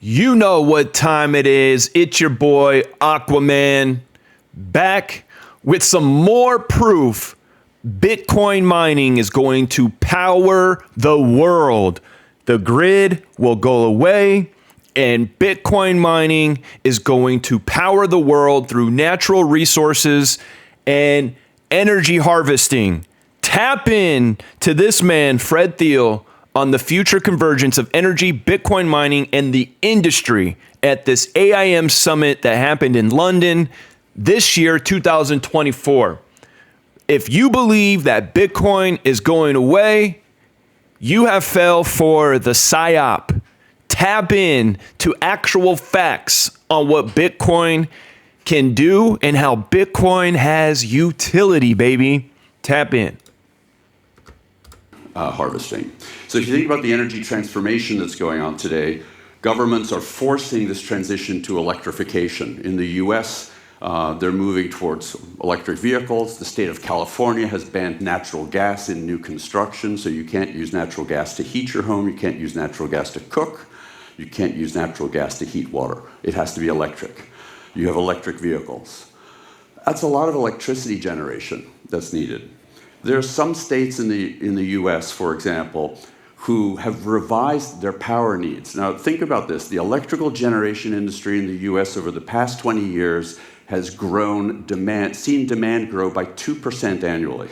You know what time it is. It's your boy Aquaman back with some more proof Bitcoin mining is going to power the world. The grid will go away and Bitcoin mining is going to power the world through natural resources and energy harvesting. Tap in to this man, Fred Thiel, on the future convergence of energy, Bitcoin mining, and the industry at this AIM summit that happened in London this year, 2024. If you believe that Bitcoin is going away, you have fell for the PSYOP. Tap in to actual facts on what Bitcoin can do and how Bitcoin has utility, baby. Tap in. Harvesting. So if you think about the energy transformation that's going on today, governments are forcing this transition to electrification. In the US, they're moving towards electric vehicles. The state of California has banned natural gas in new construction, so you can't use natural gas to heat your home, you can't use natural gas to cook, you can't use natural gas to heat water. It has to be electric. You have electric vehicles. That's a lot of electricity generation that's needed. There are some states in the US, for example, who have revised their power needs. Now, think about this. The electrical generation industry in the US over the past 20 years has seen demand grow by 2% annually.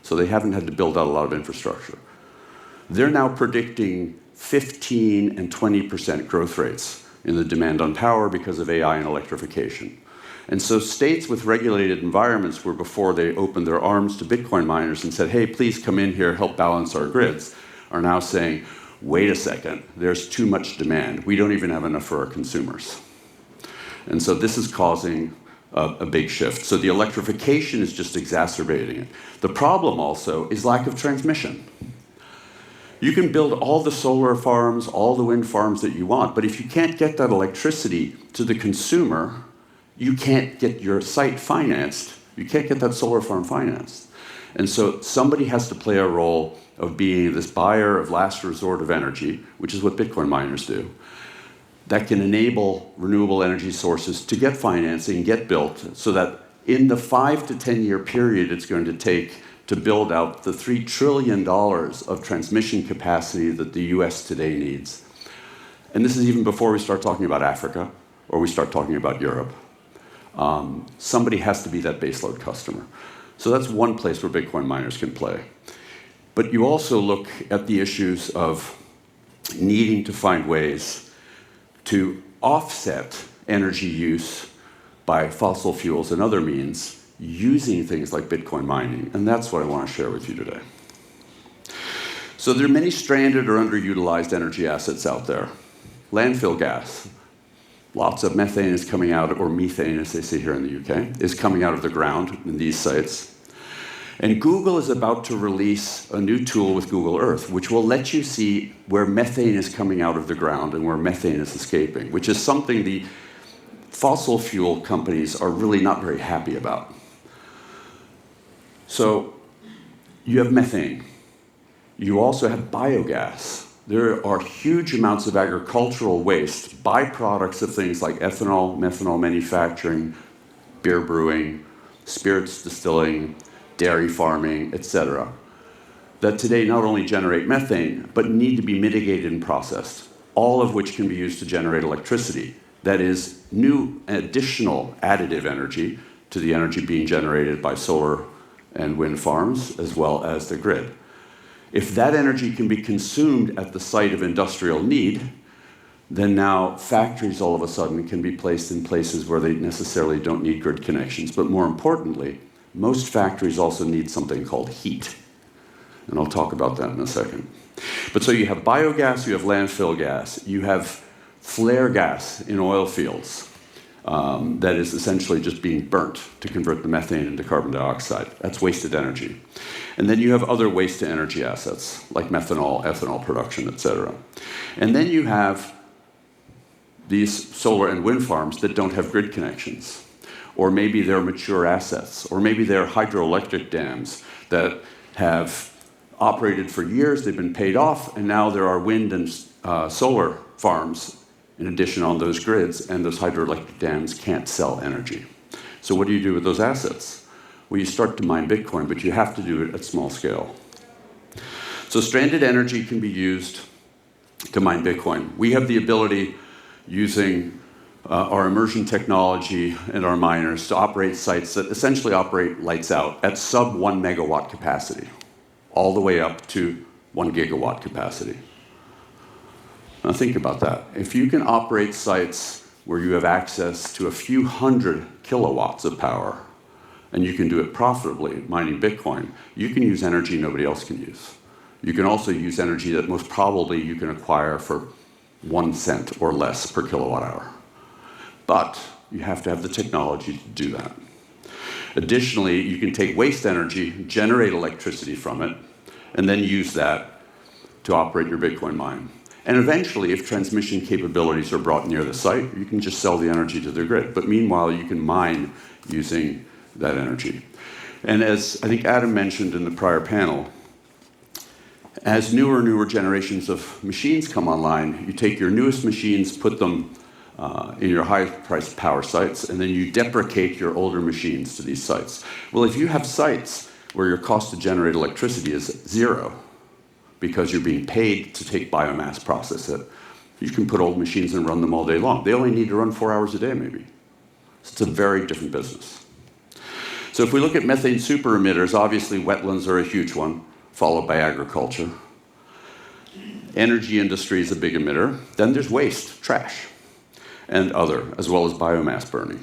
So they haven't had to build out a lot of infrastructure. They're now predicting 15 and 20% growth rates in the demand on power because of AI and electrification. And so states with regulated environments where before they opened their arms to Bitcoin miners and said, hey, please come in here, help balance our grids, are now saying, wait a second, there's too much demand. We don't even have enough for our consumers. And so this is causing a big shift. So the electrification is just exacerbating it. The problem also is lack of transmission. You can build all the solar farms, all the wind farms that you want, but if you can't get that electricity to the consumer, you can't get your site financed. You can't get that solar farm financed. And so somebody has to play a role of being this buyer of last resort of energy, which is what Bitcoin miners do, that can enable renewable energy sources to get financing, get built, so that in the 5 to 10 year period it's going to take to build out the $3 trillion of transmission capacity that the US today needs. And this is even before we start talking about Africa or we start talking about Europe. Somebody has to be that baseload customer. So that's one place where Bitcoin miners can play. But you also look at the issues of needing to find ways to offset energy use by fossil fuels and other means using things like Bitcoin mining. And that's what I want to share with you today. So there are many stranded or underutilized energy assets out there. Landfill gas. Lots of methane is coming out, or methane as they say here in the UK, is coming out of the ground in these sites. And Google is about to release a new tool with Google Earth, which will let you see where methane is coming out of the ground and where methane is escaping, which is something the fossil fuel companies are really not very happy about. So you have methane. You also have biogas. There are huge amounts of agricultural waste, byproducts of things like ethanol, methanol manufacturing, beer brewing, spirits distilling, dairy farming, etc., that today not only generate methane, but need to be mitigated and processed, all of which can be used to generate electricity. That is new additional additive energy to the energy being generated by solar and wind farms, as well as the grid. If that energy can be consumed at the site of industrial need, then now factories all of a sudden can be placed in places where they necessarily don't need grid connections. But more importantly, most factories also need something called heat. And I'll talk about that in a second. But so you have biogas, you have landfill gas, you have flare gas in oil fields that is essentially just being burnt to convert the methane into carbon dioxide. That's wasted energy. And then you have other waste-to-energy assets, like methanol, ethanol production, etc. And then you have these solar and wind farms that don't have grid connections. Or maybe they're mature assets. Or maybe they're hydroelectric dams that have operated for years, they've been paid off, and now there are wind and solar farms in addition on those grids, and those hydroelectric dams can't sell energy. So what do you do with those assets? Well, you start to mine Bitcoin, but you have to do it at small scale. So stranded energy can be used to mine Bitcoin. We have the ability, using our immersion technology and our miners, to operate sites that essentially operate lights out at sub 1 megawatt capacity, all the way up to 1 gigawatt capacity. Now think about that. If you can operate sites where you have access to a few hundred kilowatts of power, and you can do it profitably, mining Bitcoin, you can use energy nobody else can use. You can also use energy that most probably you can acquire for 1 cent or less per kilowatt hour. But you have to have the technology to do that. Additionally, you can take waste energy, generate electricity from it, and then use that to operate your Bitcoin mine. And eventually, if transmission capabilities are brought near the site, you can just sell the energy to the grid. But meanwhile, you can mine using that energy. And as I think Adam mentioned in the prior panel, as newer generations of machines come online, you take your newest machines, put them in your high-priced power sites, and then you deprecate your older machines to these sites. Well, if you have sites where your cost to generate electricity is zero, because you're being paid to take biomass, process it, you can put old machines and run them all day long. They only need to run 4 hours a day, maybe. So it's a very different business. So if we look at methane super emitters, obviously wetlands are a huge one, followed by agriculture. Energy industry is a big emitter. Then there's waste, trash, and other, as well as biomass burning.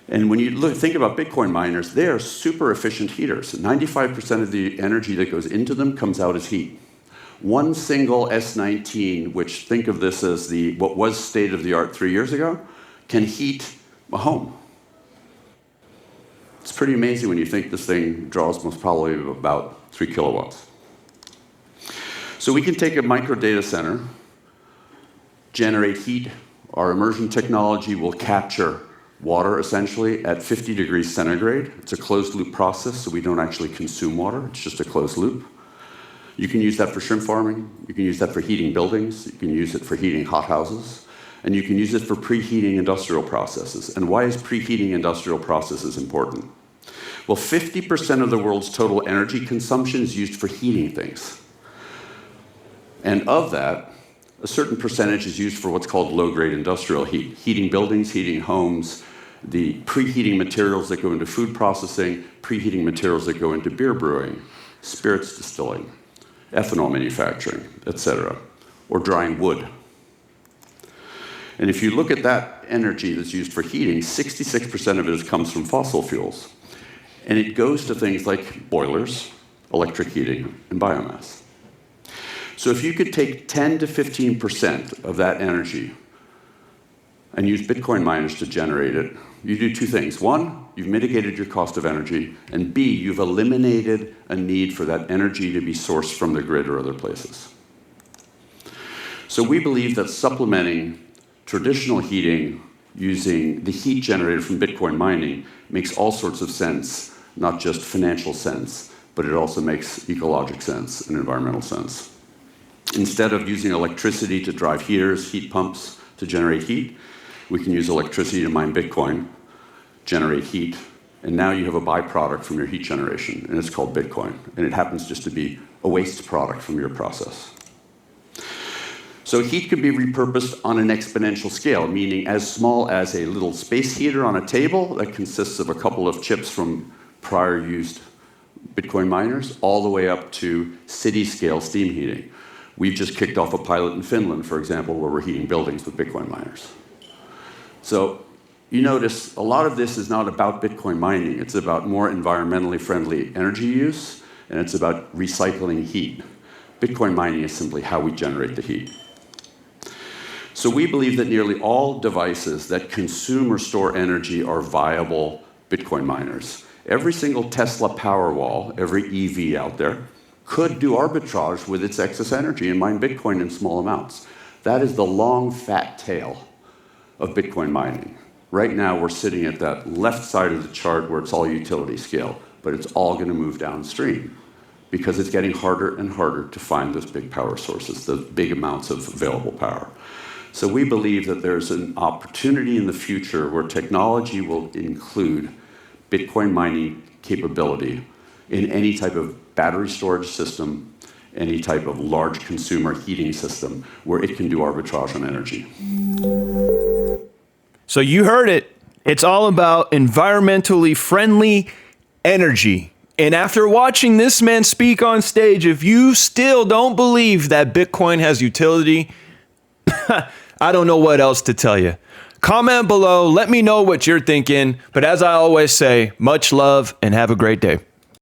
And when you think about Bitcoin miners, they are super efficient heaters. 95% of the energy that goes into them comes out as heat. One single S19, which think of this as what was state-of-the-art 3 years ago, can heat a home. It's pretty amazing when you think this thing draws most probably about 3 kilowatts. So we can take a micro data center, generate heat. Our immersion technology will capture water, essentially, at 50 degrees centigrade. It's a closed-loop process, so we don't actually consume water. It's just a closed loop. You can use that for shrimp farming. You can use that for heating buildings. You can use it for heating hothouses. And you can use it for preheating industrial processes. And why is preheating industrial processes important? Well, 50% of the world's total energy consumption is used for heating things. And of that, a certain percentage is used for what's called low-grade industrial heat, heating buildings, heating homes, the preheating materials that go into food processing, preheating materials that go into beer brewing, spirits distilling, ethanol manufacturing, etc., or drying wood. And if you look at that energy that's used for heating, 66% of it comes from fossil fuels. And it goes to things like boilers, electric heating, and biomass. So if you could take 10 to 15% of that energy and use Bitcoin miners to generate it, you do two things. One, you've mitigated your cost of energy, and B, you've eliminated a need for that energy to be sourced from the grid or other places. So we believe that supplementing traditional heating using the heat generated from Bitcoin mining makes all sorts of sense, not just financial sense, but it also makes ecologic sense and environmental sense. Instead of using electricity to drive heaters, heat pumps to generate heat, we can use electricity to mine Bitcoin, generate heat, and now you have a byproduct from your heat generation, and it's called Bitcoin. And it happens just to be a waste product from your process. So heat can be repurposed on an exponential scale, meaning as small as a little space heater on a table that consists of a couple of chips from prior used Bitcoin miners, all the way up to city-scale steam heating. We've just kicked off a pilot in Finland, for example, where we're heating buildings with Bitcoin miners. So you notice a lot of this is not about Bitcoin mining. It's about more environmentally friendly energy use, and it's about recycling heat. Bitcoin mining is simply how we generate the heat. So we believe that nearly all devices that consume or store energy are viable Bitcoin miners. Every single Tesla Powerwall, every EV out there, could do arbitrage with its excess energy and mine Bitcoin in small amounts. That is the long, fat tail of Bitcoin mining. Right now, we're sitting at that left side of the chart where it's all utility scale, but it's all going to move downstream because it's getting harder and harder to find those big power sources, those big amounts of available power. So So we believe that there's an opportunity in the future where technology will include Bitcoin mining capability in any type of battery storage system, any type of large consumer heating system where it can do arbitrage on energy. So you heard it. It's all about environmentally friendly energy. And after watching this man speak on stage, if you still don't believe that Bitcoin has utility, I don't know what else to tell you. Comment below. Let me know what you're thinking. But as I always say, much love and have a great day.